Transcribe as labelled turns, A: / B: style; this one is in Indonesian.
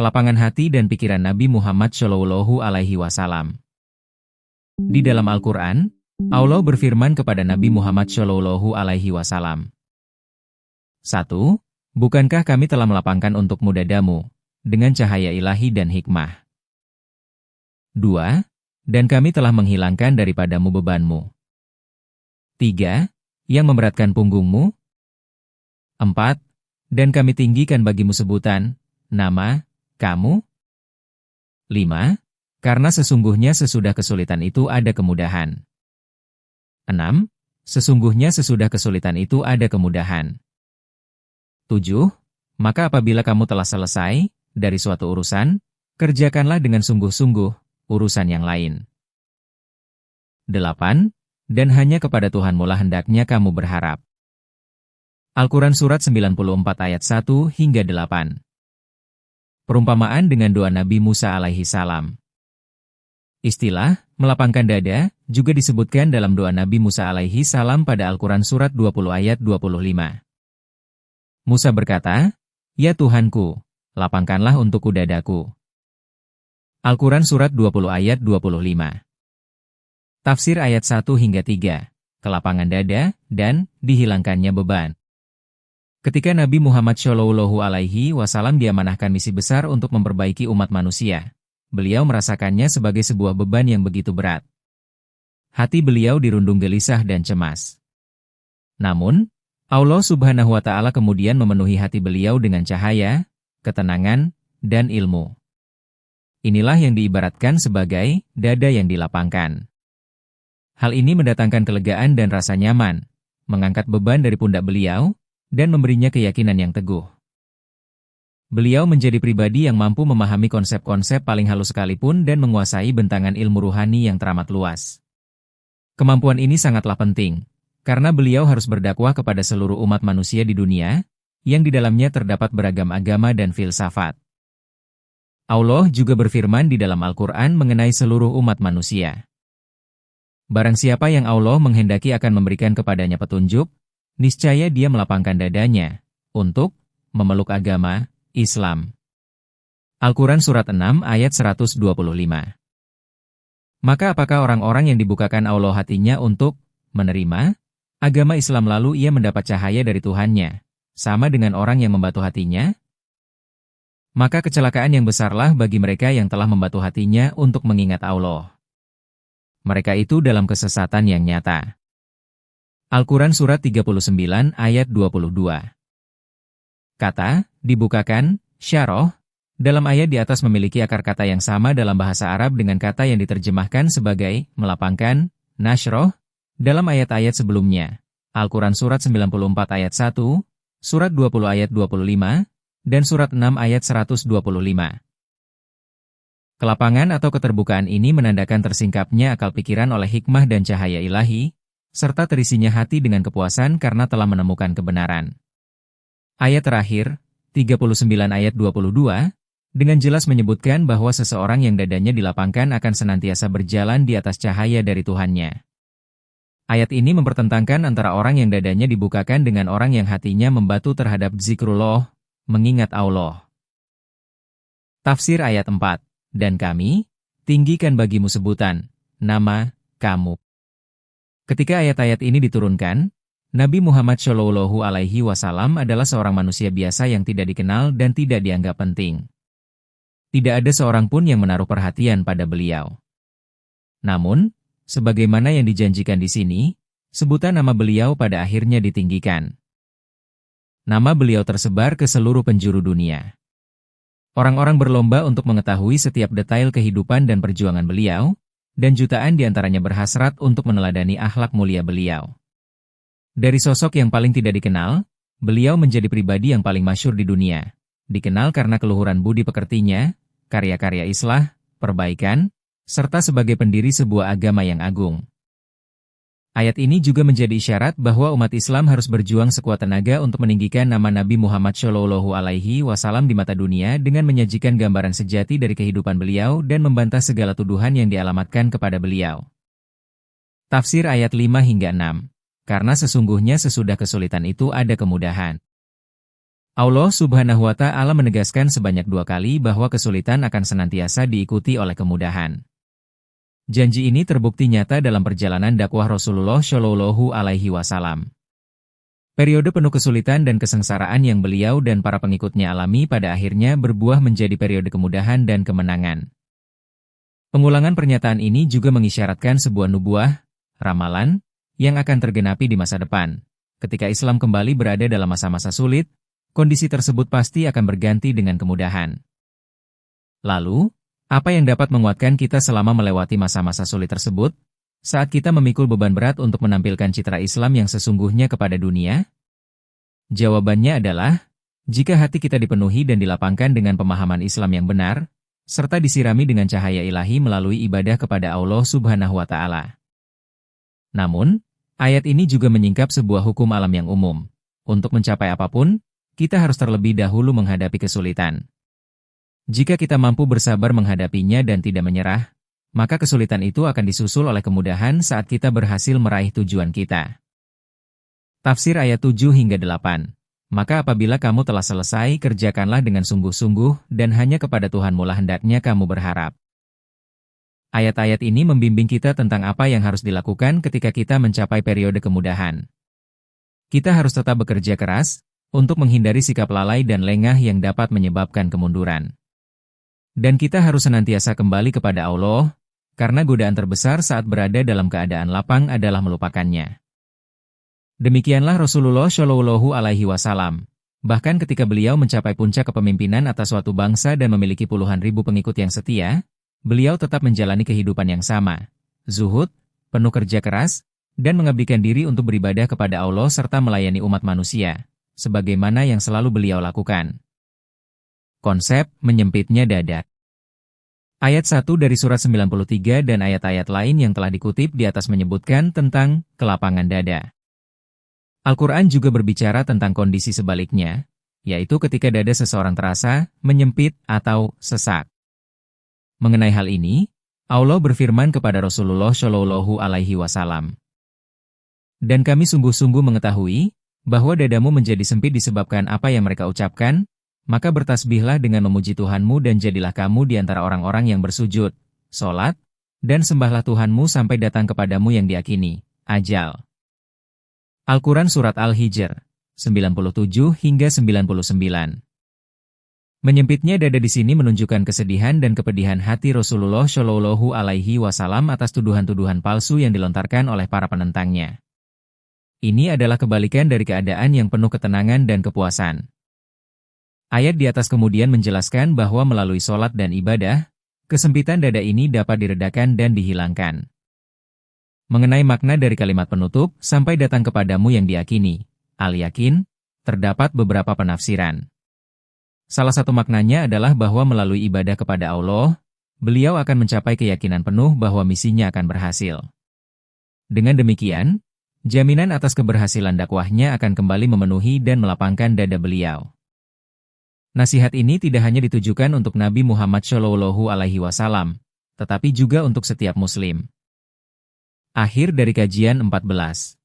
A: kelapangan hati dan pikiran Nabi Muhammad Shallallahu Alaihi Wasallam. Di dalam Al-Quran, Allah berfirman kepada Nabi Muhammad Shallallahu Alaihi Wasallam. 1. Bukankah kami telah melapangkan untukmu dadamu, dengan cahaya ilahi dan hikmah? 2. Dan kami telah menghilangkan daripadamu bebanmu. 3. Yang memberatkan punggungmu. 4. Dan kami tinggikan bagimu sebutan, nama, kamu. 5. Karena sesungguhnya sesudah kesulitan itu ada kemudahan. 6. Sesungguhnya sesudah kesulitan itu ada kemudahan. 7. Maka apabila kamu telah selesai dari suatu urusan, kerjakanlah dengan sungguh-sungguh urusan yang lain. 8. Dan hanya kepada Tuhanmu lah hendaknya kamu berharap. Al-Quran Surat 94 ayat 1 hingga 8. Perumpamaan dengan doa Nabi Musa alaihi salam. Istilah melapangkan dada juga disebutkan dalam doa Nabi Musa alaihi salam pada Al-Quran Surat 20 ayat 25. Musa berkata, "Ya Tuhanku, lapangkanlah untukku dadaku." Al-Quran Surat 20 ayat 25. Tafsir ayat 1 hingga 3, kelapangan dada, dan dihilangkannya beban. Ketika Nabi Muhammad Shallallahu Alaihi Wasallam diamanahkan misi besar untuk memperbaiki umat manusia, beliau merasakannya sebagai sebuah beban yang begitu berat. Hati beliau dirundung gelisah dan cemas. Namun, Allah Subhanahu wa Ta'ala kemudian memenuhi hati beliau dengan cahaya, ketenangan, dan ilmu. Inilah yang diibaratkan sebagai dada yang dilapangkan. Hal ini mendatangkan kelegaan dan rasa nyaman, mengangkat beban dari pundak beliau, dan memberinya keyakinan yang teguh. Beliau menjadi pribadi yang mampu memahami konsep-konsep paling halus sekalipun dan menguasai bentangan ilmu ruhani yang teramat luas. Kemampuan ini sangatlah penting, karena beliau harus berdakwah kepada seluruh umat manusia di dunia, yang di dalamnya terdapat beragam agama dan filsafat. Allah juga berfirman di dalam Al-Quran mengenai seluruh umat manusia. Barang siapa yang Allah menghendaki akan memberikan kepadanya petunjuk, niscaya dia melapangkan dadanya, untuk memeluk agama Islam. Al-Quran Surat 6 ayat 125. Maka apakah orang-orang yang dibukakan Allah hatinya untuk menerima agama Islam lalu ia mendapat cahaya dari Tuhannya, sama dengan orang yang membatu hatinya? Maka kecelakaan yang besarlah bagi mereka yang telah membatu hatinya untuk mengingat Allah. Mereka itu dalam kesesatan yang nyata. Al-Quran Surat 39 ayat 22. Kata, dibukakan, syarah, dalam ayat di atas memiliki akar kata yang sama dalam bahasa Arab dengan kata yang diterjemahkan sebagai melapangkan, nashroh, dalam ayat-ayat sebelumnya. Al-Quran Surat 94 ayat 1, Surat 20 ayat 25, dan Surat 6 ayat 125. Kelapangan atau keterbukaan ini menandakan tersingkapnya akal pikiran oleh hikmah dan cahaya ilahi, serta terisinya hati dengan kepuasan karena telah menemukan kebenaran. Ayat terakhir, 39 ayat 22, dengan jelas menyebutkan bahwa seseorang yang dadanya dilapangkan akan senantiasa berjalan di atas cahaya dari Tuhannya. Ayat ini mempertentangkan antara orang yang dadanya dibukakan dengan orang yang hatinya membatu terhadap zikrullah, mengingat Allah. Tafsir ayat 4, dan kami tinggikan bagimu sebutan, nama, kamu. Ketika ayat-ayat ini diturunkan, Nabi Muhammad Shallallahu Alaihi Wasallam adalah seorang manusia biasa yang tidak dikenal dan tidak dianggap penting. Tidak ada seorang pun yang menaruh perhatian pada beliau. Namun, sebagaimana yang dijanjikan di sini, sebutan nama beliau pada akhirnya ditinggikan. Nama beliau tersebar ke seluruh penjuru dunia. Orang-orang berlomba untuk mengetahui setiap detail kehidupan dan perjuangan beliau, dan jutaan diantaranya berhasrat untuk meneladani akhlak mulia beliau. Dari sosok yang paling tidak dikenal, beliau menjadi pribadi yang paling masyhur di dunia. Dikenal karena keluhuran budi pekertinya, karya-karya islah, perbaikan, serta sebagai pendiri sebuah agama yang agung. Ayat ini juga menjadi isyarat bahwa umat Islam harus berjuang sekuat tenaga untuk meninggikan nama Nabi Muhammad Shallallahu Alaihi Wasallam di mata dunia dengan menyajikan gambaran sejati dari kehidupan beliau dan membantah segala tuduhan yang dialamatkan kepada beliau. Tafsir ayat 5 hingga 6. Karena sesungguhnya sesudah kesulitan itu ada kemudahan. Allah Subhanahu wa Ta'ala menegaskan sebanyak 2 kali bahwa kesulitan akan senantiasa diikuti oleh kemudahan. Janji ini terbukti nyata dalam perjalanan dakwah Rasulullah Shallallahu Alaihi Wasallam. Periode penuh kesulitan dan kesengsaraan yang beliau dan para pengikutnya alami pada akhirnya berbuah menjadi periode kemudahan dan kemenangan. Pengulangan pernyataan ini juga mengisyaratkan sebuah nubuah, ramalan, yang akan tergenapi di masa depan. Ketika Islam kembali berada dalam masa-masa sulit, kondisi tersebut pasti akan berganti dengan kemudahan. Lalu, apa yang dapat menguatkan kita selama melewati masa-masa sulit tersebut? Saat kita memikul beban berat untuk menampilkan citra Islam yang sesungguhnya kepada dunia? Jawabannya adalah, jika hati kita dipenuhi dan dilapangkan dengan pemahaman Islam yang benar, serta disirami dengan cahaya ilahi melalui ibadah kepada Allah Subhanahu wa Ta'ala. Namun, ayat ini juga menyingkap sebuah hukum alam yang umum. Untuk mencapai apapun, kita harus terlebih dahulu menghadapi kesulitan. Jika kita mampu bersabar menghadapinya dan tidak menyerah, maka kesulitan itu akan disusul oleh kemudahan saat kita berhasil meraih tujuan kita. Tafsir ayat 7 hingga 8. Maka apabila kamu telah selesai, kerjakanlah dengan sungguh-sungguh, dan hanya kepada Tuhanmu lah hendaknya kamu berharap. Ayat-ayat ini membimbing kita tentang apa yang harus dilakukan ketika kita mencapai periode kemudahan. Kita harus tetap bekerja keras, untuk menghindari sikap lalai dan lengah yang dapat menyebabkan kemunduran. Dan kita harus senantiasa kembali kepada Allah, karena godaan terbesar saat berada dalam keadaan lapang adalah melupakannya. Demikianlah Rasulullah Shallallahu Alaihi Wasallam. Bahkan ketika beliau mencapai puncak kepemimpinan atas suatu bangsa dan memiliki puluhan ribu pengikut yang setia, beliau tetap menjalani kehidupan yang sama, zuhud, penuh kerja keras, dan mengabdikan diri untuk beribadah kepada Allah serta melayani umat manusia, sebagaimana yang selalu beliau lakukan. Konsep menyempitnya dada. Ayat 1 dari surat 93 dan ayat-ayat lain yang telah dikutip di atas menyebutkan tentang kelapangan dada. Al-Quran juga berbicara tentang kondisi sebaliknya, yaitu ketika dada seseorang terasa menyempit atau sesak. Mengenai hal ini, Allah berfirman kepada Rasulullah Shallallahu Alaihi Wasallam. Dan kami sungguh-sungguh mengetahui bahwa dadamu menjadi sempit disebabkan apa yang mereka ucapkan, maka bertasbihlah dengan memuji Tuhanmu dan jadilah kamu di antara orang-orang yang bersujud, sholat, dan sembahlah Tuhanmu sampai datang kepadamu yang diyakini, ajal. Al-Quran Surat Al-Hijr, 97 hingga 99. Menyempitnya dada di sini menunjukkan kesedihan dan kepedihan hati Rasulullah Shallallahu Alaihi Wasallam atas tuduhan-tuduhan palsu yang dilontarkan oleh para penentangnya. Ini adalah kebalikan dari keadaan yang penuh ketenangan dan kepuasan. Ayat di atas kemudian menjelaskan bahwa melalui sholat dan ibadah, kesempitan dada ini dapat diredakan dan dihilangkan. Mengenai makna dari kalimat penutup, sampai datang kepadamu yang diyakini, Al-Yakin, terdapat beberapa penafsiran. Salah satu maknanya adalah bahwa melalui ibadah kepada Allah, beliau akan mencapai keyakinan penuh bahwa misinya akan berhasil. Dengan demikian, jaminan atas keberhasilan dakwahnya akan kembali memenuhi dan melapangkan dada beliau. Nasihat ini tidak hanya ditujukan untuk Nabi Muhammad Shallallahu Alaihi Wasallam, tetapi juga untuk setiap Muslim. Akhir dari kajian 14.